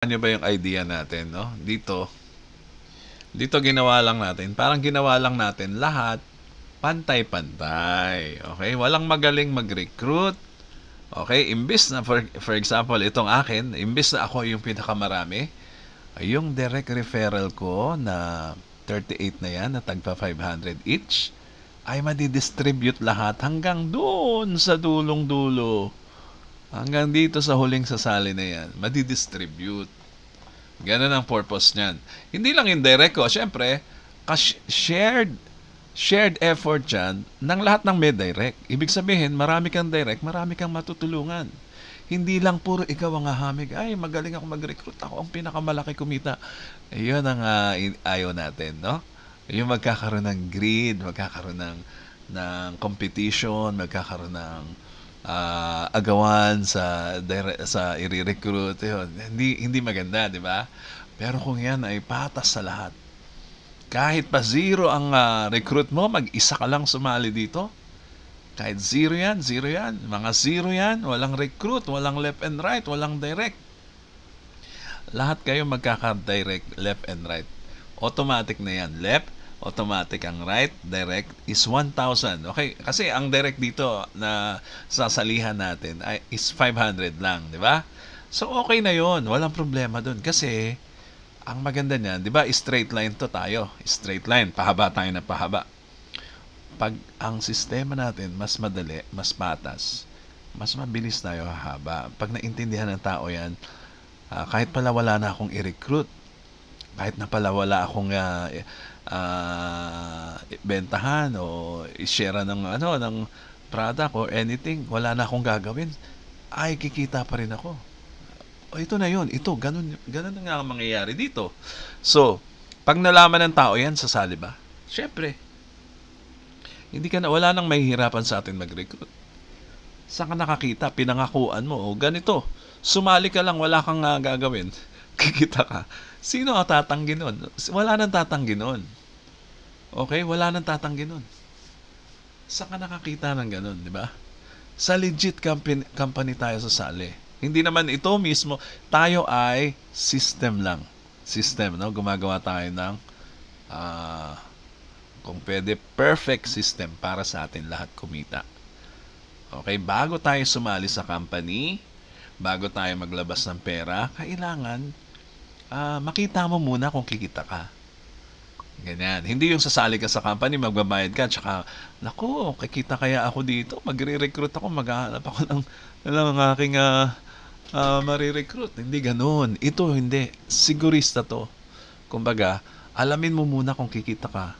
Ano ba yung idea natin, no? Dito ginawa lang natin, parang ginawa lang natin lahat pantay-pantay. Okay? Walang magaling mag-recruit. Okay? Imbis na, for example, itong akin, imbis na ako yung pinakamarami, yung direct referral ko na 38 na yan, na tagpa 500 each, ay madidistribute lahat hanggang doon sa dulong-dulo. Hanggang dito sa huling sasali na yan, madidistribute. Ganun ang purpose niyan. Hindi lang indirect ko. Siyempre, shared effort dyan ng lahat ng may direct. Ibig sabihin, marami kang direct, marami kang matutulungan. Hindi lang puro ikaw ang hahamig, ay magaling ako mag-recruit, ako ang pinakamalaki kumita. Ayun ang ayaw natin, no? Yung magkakaroon ng greed, magkakaroon ng competition, magkakaroon ng agawan sa i-recruit. Yun. Hindi maganda, di ba? Pero kung yan ay patas sa lahat, kahit pa zero ang recruit mo, mag-isa ka lang sumali dito. Kahit zero yan, zero yan. Mga zero yan, walang recruit, walang left and right, walang direct. Lahat kayo magkaka-direct, left and right. Automatic na yan. Left, automatic ang right, direct is 1,000. Okay, kasi ang direct dito na sasalihan natin is 500 lang, di ba? So okay na 'yon, walang problema doon kasi ang maganda niyan, di ba, straight line to tayo. Straight line, pahaba tayo na pahaba. Pag ang sistema natin mas madali, mas patas, mas mabilis tayo hahaba. Pag naintindihan ng tao yan, kahit pala wala na akong i-recruit, kahit na pala wala akong bentahan o i-share ng product or anything, wala na akong gagawin, ay kikita pa rin ako. O ito na yun, ito, ganun na nga ang mangyayari dito. So, pag nalaman ng tao yan, sasali ba? Syempre, wala nang mahihirapan sa atin mag-recruit. Saan ka nakakita? Pinangakuan mo, o ganito, sumali ka lang, wala kang gagawin, kikita ka. Sino ang tatanggi nun? Wala nang tatanggi nun. Okay? Wala nang tatanggi nun. Saan ka nakakita ng ganun, di ba? Sa legit company tayo sasali. Hindi naman ito mismo. Tayo ay system lang. System, no? Gumagawa tayo ng kung pwede, perfect system para sa atin lahat kumita. Okay? Bago tayo sumali sa company, bago tayo maglabas ng pera, kailangan makita mo muna kung kikita ka. Ganyan. Hindi yung sasali ka sa company, magbabayad ka, tsaka, naku, kikita kaya ako dito, magre-recruit ako, maghahanap ako ng aking marirecruit. Hindi ganun. Ito, hindi. Sigurista to. Kumbaga, alamin mo muna kung kikita ka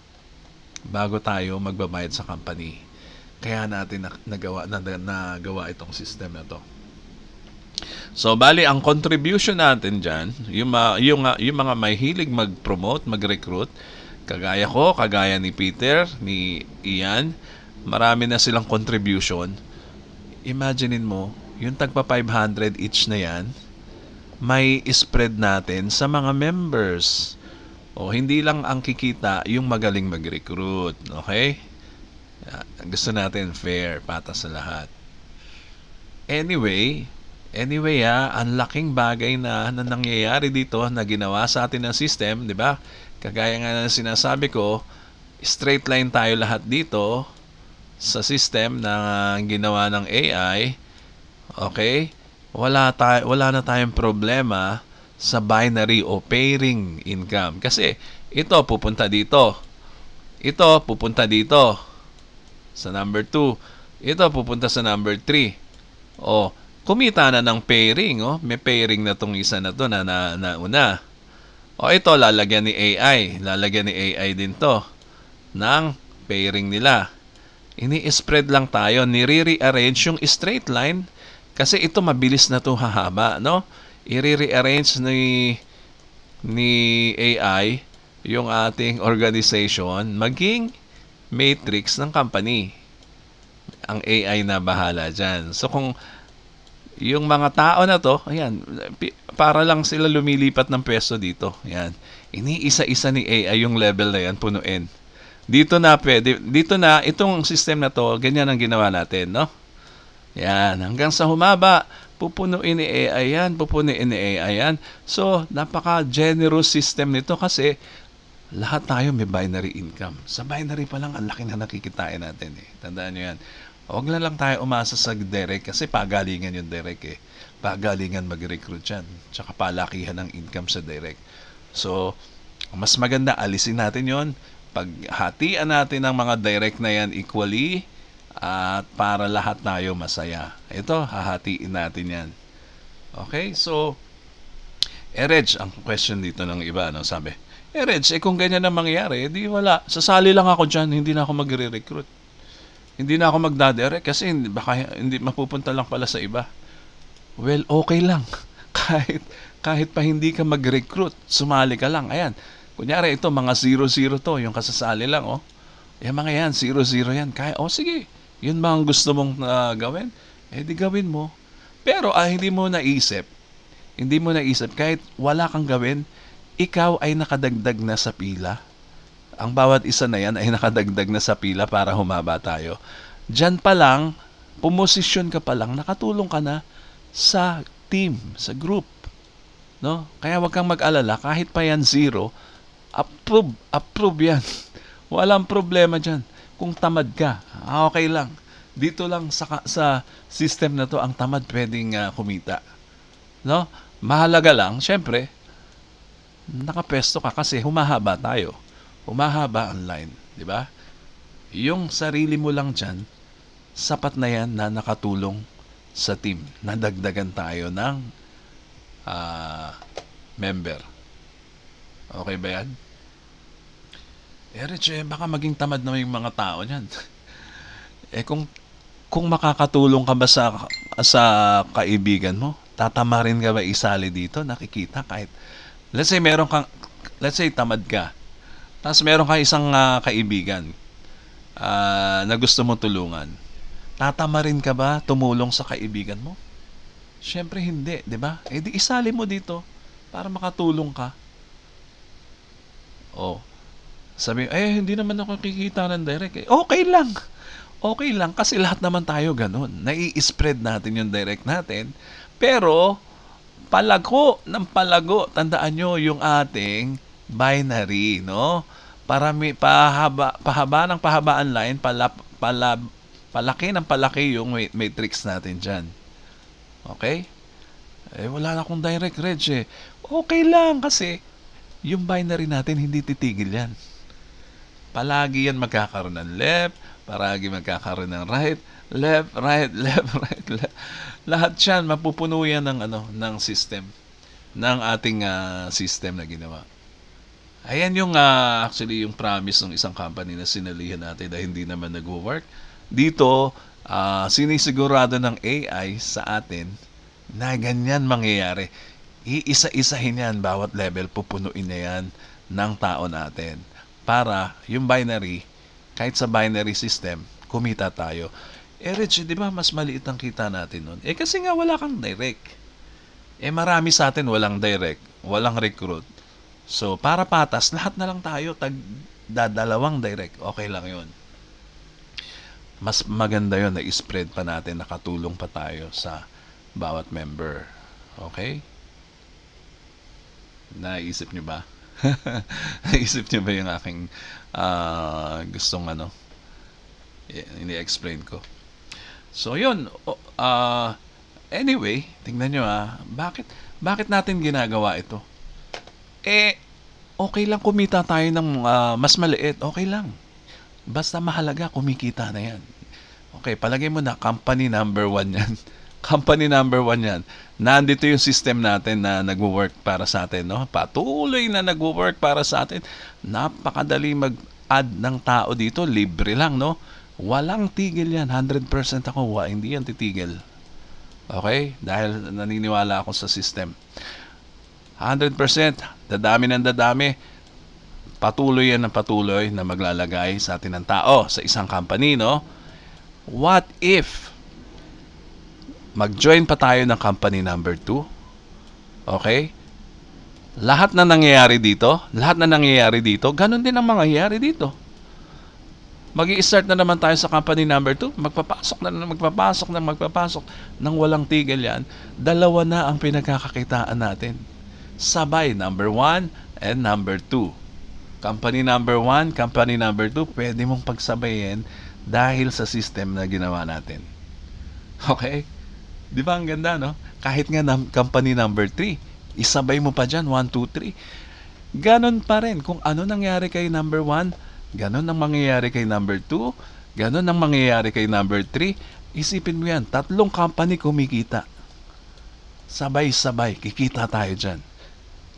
bago tayo magbabayad sa company. Kaya natin nagawa itong system na to. So, bali, ang contribution natin dyan, yung mga may hilig mag-promote, mag-recruit, kagaya ko, kagaya ni Peter, ni Ian, marami na silang contribution. Imaginein mo, yung tagpa 500 each na yan, may spread natin sa mga members. O, hindi lang ang kikita yung magaling mag-recruit. Okay? Gusto natin fair, patas sa lahat. Anyway, ang laking bagay na nangyayari dito na ginawa sa atin ng system, di ba? Kagaya nga ng sinasabi ko, straight line tayo lahat dito sa system na ginawa ng AI. Okay? Wala na tayong problema sa binary o pairing income. Kasi ito pupunta dito. Ito pupunta dito sa number 2. Ito pupunta sa number 3. O, kumita na ng pairing. Oh. May pairing na tong isa na to na una. O ito, lalagyan ni AI. Lalagyan ni AI din to ng pairing nila. Ini-spread lang tayo. Nire-rearrange yung straight line kasi ito mabilis na to hahaba. No? I-rearrange ni AI yung ating organization maging matrix ng company. Ang AI na bahala dyan. So kung yung mga tao na to, ayan, para lang sila lumilipat ng pwesto dito. Ayan. Iniisa-isa ni AI yung level na yan, punuin. Dito na itong system na to, ganyan ang ginawa natin, no? Yan, hanggang sa humaba, pupunuin ni AI yan, pupunuin ni AI yan. So, napaka-generous system nito kasi lahat tayo may binary income. Sa binary pa lang, ang laki na nakikitain natin eh. Tandaan nyo yan. Huwag na lang tayo umasa sa direct kasi pagalingan yung direct eh. Pagalingan mag-recruit yan. Tsaka palakihan ng income sa direct. So, mas maganda alisin natin yon. Paghatian natin ang mga direct na yan equally at para lahat tayo masaya. Ito, hahatiin natin yan. Okay? So, Reg, ang question dito ng iba, no, sabi, Reg, kung ganyan na mangyari, di wala. Sasali lang ako dyan, hindi na ako magre-recruit. Hindi na ako magdadirect kasi baka hindi mapupunta lang pala sa iba. Well, okay lang. kahit pa hindi ka mag-recruit, sumali ka lang. Ayan. Kunyari ito, mga 0-0 to, yung kasasali lang, oh. Yung mga yan, 0-0 yan. Kaya, oh sige, yun ba ang gusto mong gawin? Eh, di gawin mo. Pero, hindi mo naisip, kahit wala kang gawin, ikaw ay nakadagdag na sa pila. Ang bawat isa na yan ay nakadagdag na sa pila para humaba tayo. Diyan pa lang, pumosisyon ka pa lang, nakatulong ka na sa team, sa group. No? Kaya wag kang mag-alala, kahit pa yan 0, approve yan. Walang problema dyan. Kung tamad ka, okay lang. Dito lang sa system na to, ang tamad pwedeng kumita. No? Mahalaga lang, syempre, nakapesto ka kasi humahaba tayo. Humahaba online, di ba? Yung sarili mo lang dyan, sapat na yan na nakatulong sa team. Nadagdagan tayo ng member. Okay ba yan? Rich, baka maging tamad na yung mga tao niyan. Kung makakatulong ka ba sa kaibigan mo, tatamarin ka ba isali dito? Nakikita kahit, let's say tamad ka, tapos meron ka isang kaibigan na gusto mo tulungan. Tatamarin ka ba tumulong sa kaibigan mo? Siyempre hindi, di ba? Di isali mo dito para makatulong ka. Sabi, hindi naman ako kikita ng direct. Okay lang. Okay lang kasi lahat naman tayo ganun. Nai-spread natin yung direct natin. Pero, palago ng palago. Tandaan nyo yung ating binary, no? Pahaba ng pahabaan line, palaki ng palaki yung matrix natin dyan. Okay? Wala na akong direct, Reg. Okay lang kasi yung binary natin hindi titigil yan. Palagi yan magkakaroon ng left, palagi magkakaroon ng right, left, right, left, right, left. Lahat yan mapupuno yan ng system, ng ating system na ginawa. Ayan yung actually yung promise ng isang company na sinalihan natin dahil hindi naman nag-work. Dito, sinisigurado ng AI sa atin na ganyan mangyayari. Iisa-isahin yan, bawat level, pupunuin na yan ng tao natin. Para yung binary, kahit sa binary system, kumita tayo. Rich, di ba mas maliit ang kita natin nun? Kasi nga wala kang direct. Marami sa atin walang direct, walang recruit. So, para patas, lahat na lang tayo, dalawang direct. Okay lang yun. Mas maganda yun na i-spread pa natin, nakatulong pa tayo sa bawat member. Okay? Naisip nyo ba? Naisip nyo ba yung aking gustong ini-explain ko? So, yun. Anyway, tingnan nyo bakit natin ginagawa ito? Okay lang kumita tayo ng mas maliit. Okay lang. Basta mahalaga, kumikita na yan. Okay, palagay mo na, company number 1 yan. Company number 1 yan. Nandito yung system natin na nagwo-work para sa atin, no? Patuloy na nagwo-work para sa atin. Napakadali mag-add ng tao dito. Libre lang, no? Walang tigil yan. 100% ako. Hindi yan titigil. Okay? Dahil naniniwala ako sa system. 100%. Dadami ng dadami. Patuloy yan ng patuloy na maglalagay sa atin ng tao sa isang company, no? What if mag-join pa tayo ng company number 2? Okay? Lahat na nangyayari dito, ganun din ang mangyayari dito. Mag-i-start na naman tayo sa company number 2. Magpapasok nang walang tigil yan. Dalawa na ang pinagkakakitaan natin. Sabay, number 1 and number 2. Company number 1, company number 2, pwede mong pagsabayin dahil sa system na ginawa natin. Okay? Di ba ang ganda, no? Kahit nga company number 3, isabay mo pa dyan, 1, 2, 3. Ganon pa rin. Kung ano nangyari kay number 1, ganon ang mangyayari kay number 2, ganon ang mangyayari kay number 3. Isipin mo yan, 3 company kumikita. Sabay-sabay, kikita tayo dyan.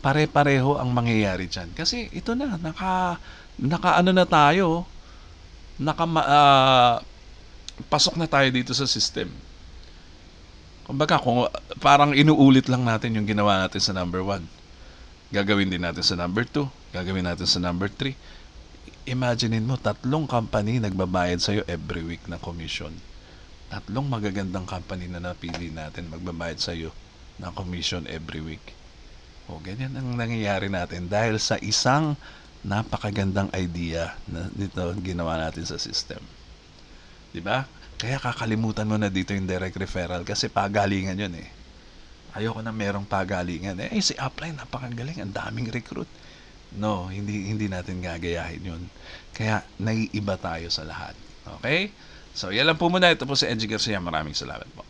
Pare-pareho ang mangyayari dyan. Kasi ito na, naka ano na tayo, pasok na tayo dito sa system. Kumbaga, kung parang inuulit lang natin yung ginawa natin sa number 1. Gagawin din natin sa number 2, gagawin natin sa number 3. Imaginein mo, 3 company nagbabayad sa'yo every week na commission. 3 magagandang company na napili natin magbabayad sa'yo ng commission every week. O, ganyan ang nangyayari natin dahil sa isang napakagandang idea na dito ginawa natin sa system. Diba? Kaya kakalimutan mo na dito yung direct referral kasi pagalingan yun eh. Ayoko na merong pagalingan. Si Upline, napakagaling, ang daming recruit. No, hindi natin gagayahin yun. Kaya naiiba tayo sa lahat. Okay? So, yan lang po muna. Ito po si Engie Garcia. Maraming salamat po.